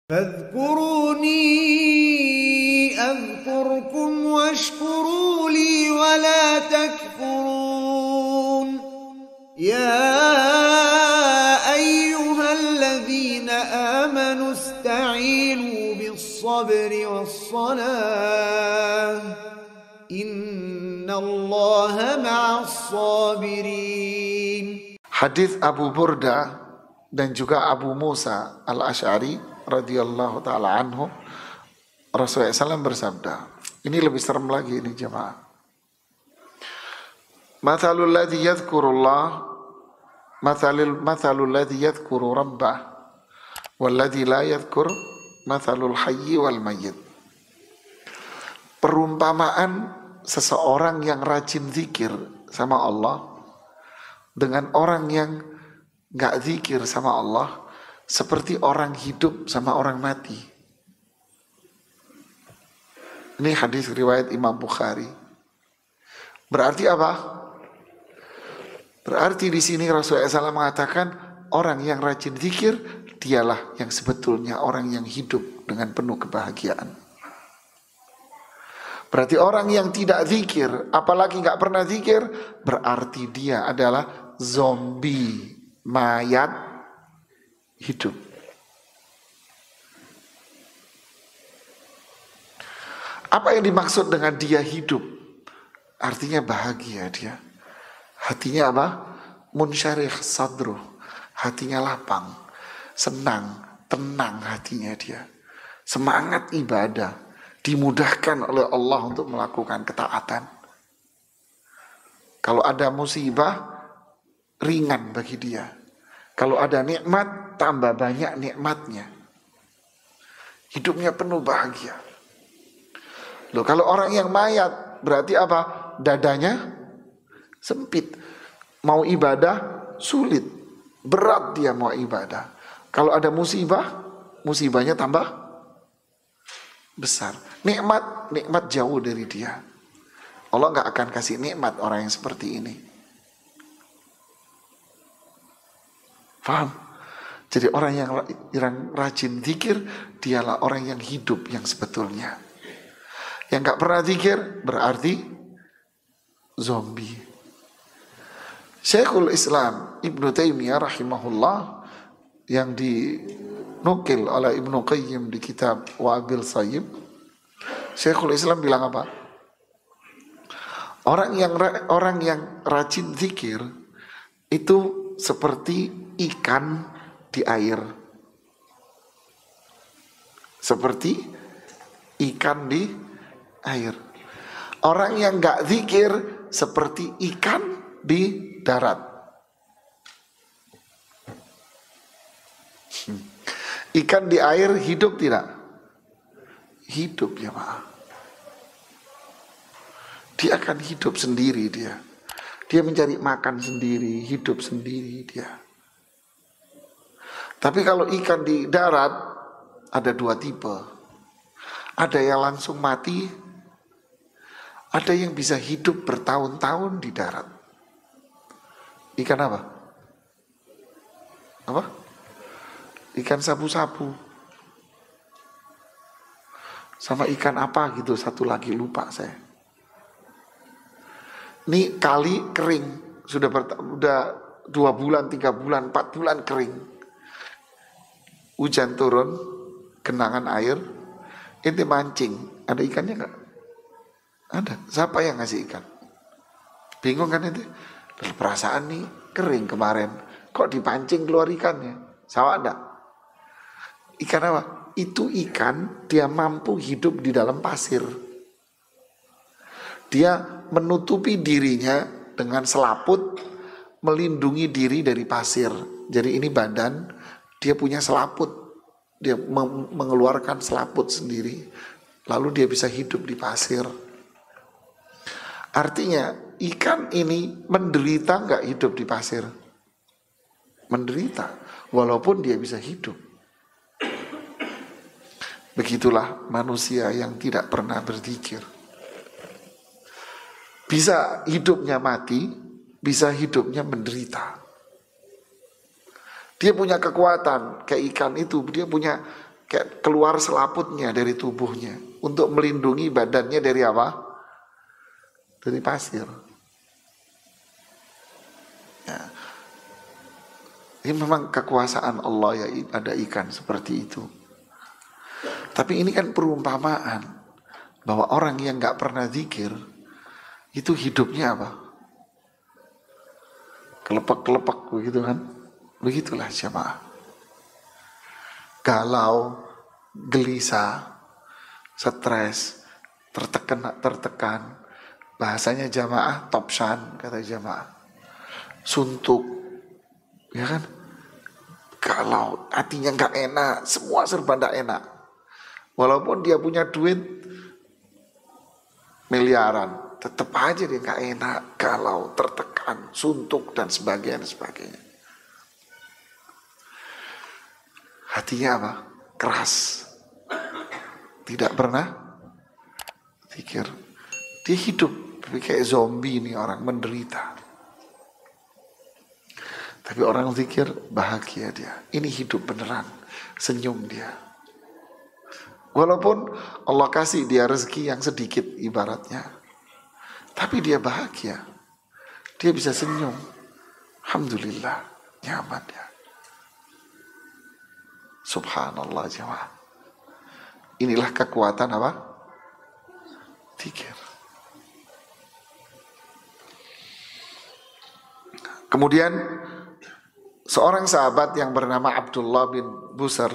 فاذكروني أذكركم واشكروا لي ولا تكفرون يا أيها الذين آمنوا استعينوا بالصبر والصلاة إن الله مع الصابرين. Hadis Abu Burda dan juga Abu Musa al-Asy'ari radhiyallahu ta'ala anhu, Rasulullah SAW bersabda, ini lebih serem lagi ini jemaah. Mathalul ladzi yadhkurullah mathalul ladzi yadhkuru rabbah wal ladzi la yadhkur mathalul hayyi wal mayyit. Perumpamaan seseorang yang rajin zikir sama Allah dengan orang yang gak zikir sama Allah seperti orang hidup sama orang mati. Ini hadis riwayat Imam Bukhari. Berarti apa? Berarti di sini Rasulullah SAW mengatakan orang yang rajin zikir dialah yang sebetulnya orang yang hidup dengan penuh kebahagiaan. Berarti orang yang tidak zikir, apalagi gak pernah zikir, berarti dia adalah zombie, mayat hidup. Apa yang dimaksud dengan dia hidup? Artinya bahagia dia. Hatinya apa? Munsyarih sadruh. Hatinya lapang, senang, tenang hatinya dia. Semangat ibadah, dimudahkan oleh Allah untuk melakukan ketaatan. Kalau ada musibah, ringan bagi dia. Kalau ada nikmat, tambah banyak nikmatnya. Hidupnya penuh bahagia. Loh, kalau orang yang mayat, berarti apa? Dadanya sempit. Mau ibadah, sulit. Berat dia mau ibadah. Kalau ada musibah, musibahnya tambah besar. Nikmat jauh dari dia. Allah gak akan kasih nikmat orang yang seperti ini. Paham? Jadi orang yang rajin zikir, dialah orang yang hidup yang sebetulnya. Yang gak pernah zikir berarti zombie. Syekhul Islam Ibnu Taimiyah rahimahullah, yang dinukil oleh Ibnu Qayyim di kitab Wabil Sayyib, Syekhul Islam bilang apa? Orang yang rajin zikir itu seperti ikan di air. Seperti ikan di air. Orang yang gak zikir seperti ikan di darat. Ikan di air hidup tidak? Hidup ya maaf. Dia akan hidup sendiri dia. Dia mencari makan sendiri, hidup sendiri dia. Tapi kalau ikan di darat ada dua tipe. Ada yang langsung mati, ada yang bisa hidup bertahun-tahun di darat. Ikan apa? Apa? Ikan sapu-sapu. Sama ikan apa gitu, satu lagi lupa saya. Ini kali kering, sudah 2 bulan, 3 bulan, 4 bulan kering. Hujan turun, genangan air, ente mancing, ada ikannya nggak? Ada. Siapa yang ngasih ikan? Bingung kan ente? Perasaan nih kering kemarin, kok dipancing keluar ikannya? Sawah ada? Ikan apa? Itu ikan dia mampu hidup di dalam pasir. Dia menutupi dirinya dengan selaput, melindungi diri dari pasir. Jadi ini badan, dia punya selaput. Dia mengeluarkan selaput sendiri. Lalu dia bisa hidup di pasir. Artinya ikan ini menderita gak hidup di pasir? Menderita, walaupun dia bisa hidup. Begitulah manusia yang tidak pernah berzikir. Bisa hidupnya mati, bisa hidupnya menderita. Dia punya kekuatan, kayak ikan itu, dia punya kayak keluar selaputnya dari tubuhnya untuk melindungi badannya dari apa? Dari pasir. Ya. Ini memang kekuasaan Allah ya, ada ikan seperti itu. Tapi ini kan perumpamaan bahwa orang yang nggak pernah zikir itu hidupnya apa? Kelepek-kelepek begitu kan? Begitulah jamaah. Galau, gelisah, stres, tertekan. Bahasanya jamaah topsan, kata jamaah. Suntuk, ya kan? Galau, hatinya nggak enak, semua serba nggak enak. Walaupun dia punya duit miliaran, tetap aja dia nggak enak, galau, tertekan, suntuk dan sebagainya. Hatinya apa? Keras. Tidak pernah pikir. Dia hidup tapi kayak zombie nih, orang menderita. Tapi orang zikir bahagia dia. Ini hidup beneran, senyum dia. Walaupun Allah kasih dia rezeki yang sedikit ibaratnya, tapi dia bahagia. Dia bisa senyum. Alhamdulillah, nyaman ya. Subhanallah jemaah. Inilah kekuatan apa? Zikir. Kemudian seorang sahabat yang bernama Abdullah bin Busar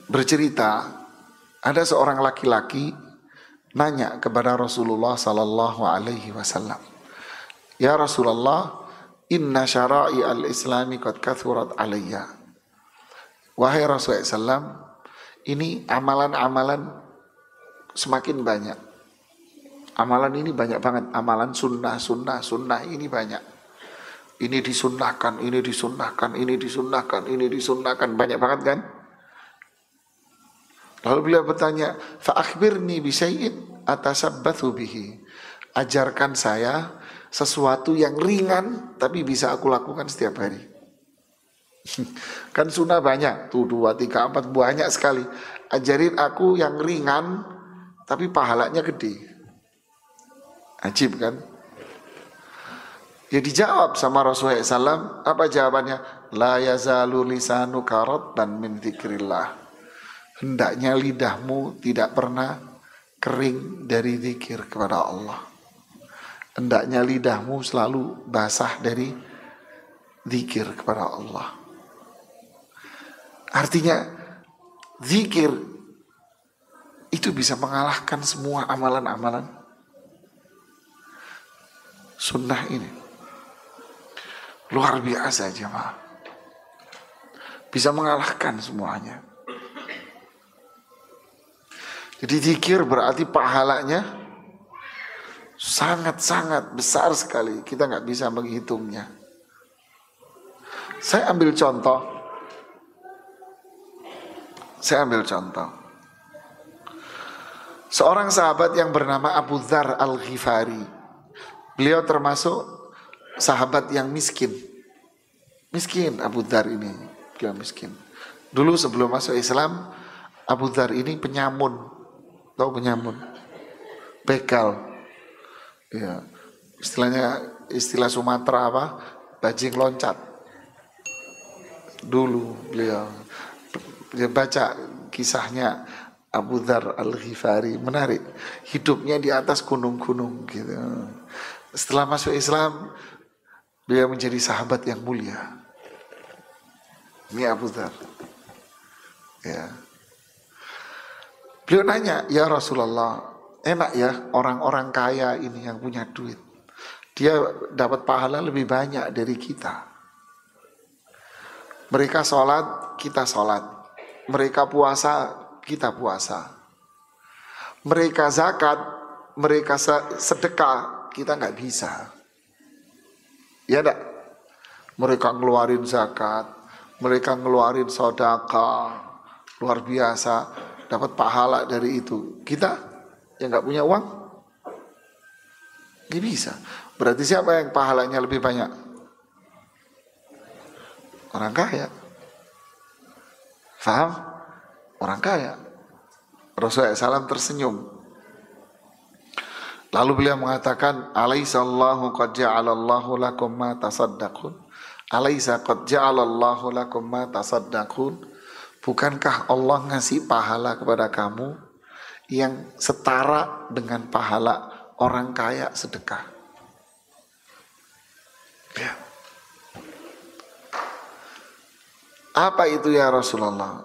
bercerita, ada seorang laki-laki nanya kepada Rasulullah sallallahu alaihi wasallam, "Ya Rasulullah, inna syara'i al-islami qad kathurat alayya." Wahai Rasulullah SAW, ini amalan-amalan semakin banyak. Amalan ini banyak banget. Amalan sunnah ini banyak. Ini disunnahkan. Banyak banget kan? Lalu beliau bertanya, "Fa'akhbirni bisyai'in atasabbathu bihi." Ajarkan saya sesuatu yang ringan tapi bisa aku lakukan setiap hari. Kan sunnah banyak, tuh 2, 3, 4 banyak sekali. Ajarin aku yang ringan tapi pahalanya gede. Ajib kan? Ya dijawab sama Rasulullah SAW. Apa jawabannya? La yazalu lisanuka ratban min dzikrillah. Hendaknya lidahmu tidak pernah kering dari zikir kepada Allah. Hendaknya lidahmu selalu basah dari zikir kepada Allah. Artinya zikir itu bisa mengalahkan semua amalan-amalan sunnah ini. Luar biasa jemaah. Bisa mengalahkan semuanya. Jadi zikir berarti pahalanya sangat-sangat besar sekali. Kita nggak bisa menghitungnya. Saya ambil contoh. Seorang sahabat yang bernama Abu Dzar Al-Ghifari. Beliau termasuk sahabat yang miskin. Miskin Abu Dzar ini. Beliau miskin. Dulu sebelum masuk Islam, Abu Dzar ini penyamun. Tahu penyamun? Begal. Ya. Istilah Sumatera apa? Bajing loncat. Dulu beliau. Dia baca kisahnya Abu Dzar Al-Ghifari, menarik. Hidupnya di atas gunung-gunung gitu. Setelah masuk Islam, beliau menjadi sahabat yang mulia. Ini Abu Dzar. Ya. Beliau nanya, "Ya Rasulullah, enak ya orang-orang kaya ini yang punya duit. Dia dapat pahala lebih banyak dari kita. Mereka sholat, kita sholat. Mereka puasa, kita puasa. Mereka zakat, mereka sedekah, kita nggak bisa. Ya enggak? Mereka ngeluarin zakat, mereka ngeluarin sedekah, luar biasa, dapat pahala dari itu. Kita yang nggak punya uang, nggak bisa. Berarti siapa yang pahalanya lebih banyak? Orang kaya. Faham? Orang kaya. Rasulullah SAW tersenyum. Lalu beliau mengatakan, Alaihissallahu qad ja'alallahu lakum ma tasaddaqun. Alaisa qad ja'alallahu lakum ma tasaddaqun. Bukankah Allah ngasih pahala kepada kamu yang setara dengan pahala orang kaya sedekah? Ya. Apa itu ya Rasulullah?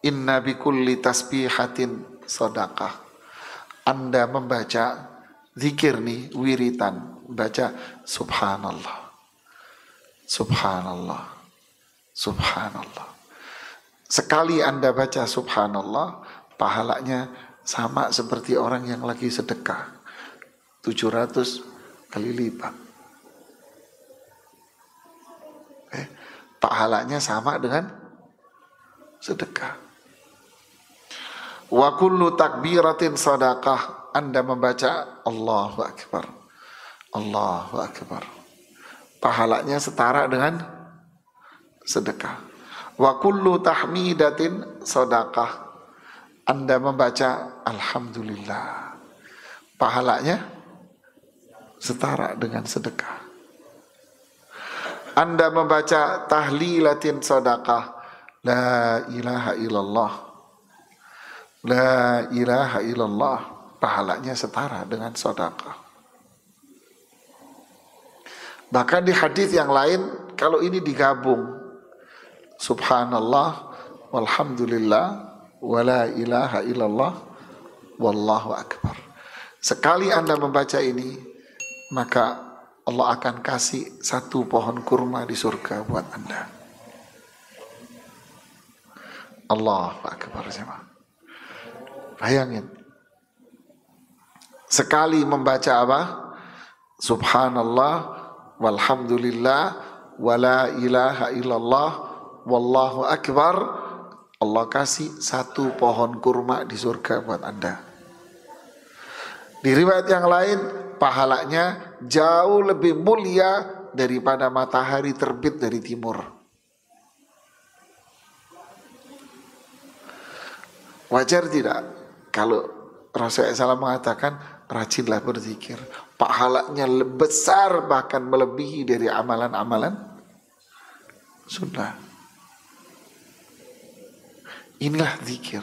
Inna bikulli tasbihatin sadaqah. Anda membaca zikir nih, wiritan, baca subhanallah, subhanallah, subhanallah. Sekali Anda baca subhanallah, pahalanya sama seperti orang yang lagi sedekah, 700 kali lipat. Pahalanya sama dengan sedekah. Wa kullu takbiratin sadaqah. Anda membaca Allahu Akbar, Allahu Akbar, pahalanya setara dengan sedekah. Wa kullu tahmidatin sadaqah. Anda membaca Alhamdulillah, pahalanya setara dengan sedekah. Anda membaca tahlilatin sadaqah, la ilaha illallah, la ilaha illallah, pahalanya setara dengan sedekah. Bahkan di hadis yang lain, kalau ini digabung, subhanallah, walhamdulillah, wala ilaha illallah, wallahu akbar. Sekali Anda membaca ini, maka Allah akan kasih 1 pohon kurma di surga buat Anda. Allahu akbar jemaah. Bayangin. Sekali membaca apa? Subhanallah, walhamdulillah, wala ilaha illallah, wallahu akbar. Allah kasih 1 pohon kurma di surga buat Anda. Di riwayat yang lain, pahalanya jauh lebih mulia daripada matahari terbit dari timur. Wajar tidak kalau Rasulullah SAW mengatakan rajinlah berzikir, pahalanya besar bahkan melebihi dari amalan-amalan sunnah. Inilah zikir.